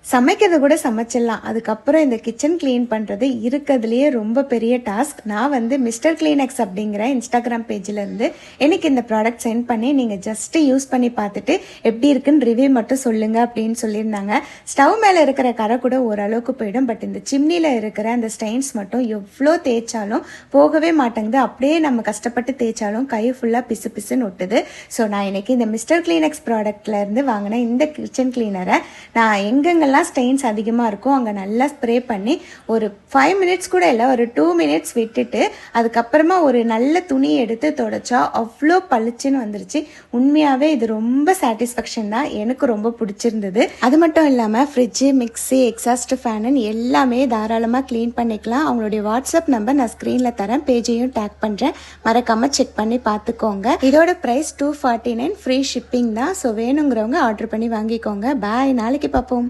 சமைக்கிறது கூட சமைச்சிடலாம். அதுக்கப்புறம் இந்த கிச்சன் க்ளீன் பண்ணுறது இருக்கிறதுலையே ரொம்ப பெரிய டாஸ்க். நான் வந்து மிஸ்டர் கிளீனெக்ஸ் அப்படிங்கிற இன்ஸ்டாகிராம் பேஜிலேருந்து எனக்கு இந்த ப்ராடக்ட் சென்ட் பண்ணி நீங்கள் ஜஸ்ட்டு யூஸ் பண்ணி பார்த்துட்டு எப்படி இருக்குன்னு ரிவ்யூ மட்டும் சொல்லுங்கள் அப்படின்னு சொல்லியிருந்தாங்க. ஸ்டவ் மேலே இருக்கிற கரை கூட ஓரளவுக்கு போயிடும். பட் இந்த சிம்னியில் இருக்கிற அந்த ஸ்டெயின்ஸ் மட்டும் எவ்வளோ தேய்ச்சாலும் போகவே மாட்டேங்குது. அப்படியே நம்ம கஷ்டப்பட்டு தேய்ச்சாலும் கை ஃபுல்லாக பிசு பிசுன்னு ஒட்டுது. ஸோ நான் இன்னைக்கு இந்த மிஸ்டர் கிளீனெக்ஸ் ப்ராடக்ட்லேருந்து வாங்கின இந்த கிச்சன் கிளீனரை நான் எங்கெங்கெல்லாம் ஸ்டெயின்ஸ் அதிகமாக இருக்கும் அங்கே நல்லா ஸ்ப்ரே பண்ணி ஒரு 5 மினிட்ஸ் கூட இல்லை, ஒரு 2 மினிட்ஸ் விட்டுட்டு அதுக்கப்புறமா ஒரு நல்ல துணி எடுத்து தொடச்சா அவ்வளோ பளிச்சுன்னு வந்துருச்சு. உண்மையாகவே இது ரொம்ப சாட்டிஸ்ஃபேக்ஷன் தான், எனக்கு ரொம்ப பிடிச்சிருந்தது. அது மட்டும் இல்லாமல் ஃப்ரிட்ஜு, மிக்ஸி, எக்ஸாஸ்ட் ஃபேனுன்னு எல்லாமே தாராளமாக க்ளீன் பண்ணிக்கலாம். அவங்களுடைய வாட்ஸ்அப் நம்பர் நான் ஸ்க்ரீனில் தரேன், பேஜையும் டேக் பண்ணுறேன், மறக்காமல் செக் பண்ணி பார்த்துக்கோங்க. இதோட ப்ரைஸ் $249, ஃப்ரீ ஷிப்பிங் தான். ஸோ வேணுங்கிறவங்க ஆர்டர் பண்ணி வாங்கிக்கோங்க. பாய், நாளைக்கு பார்ப்போம்.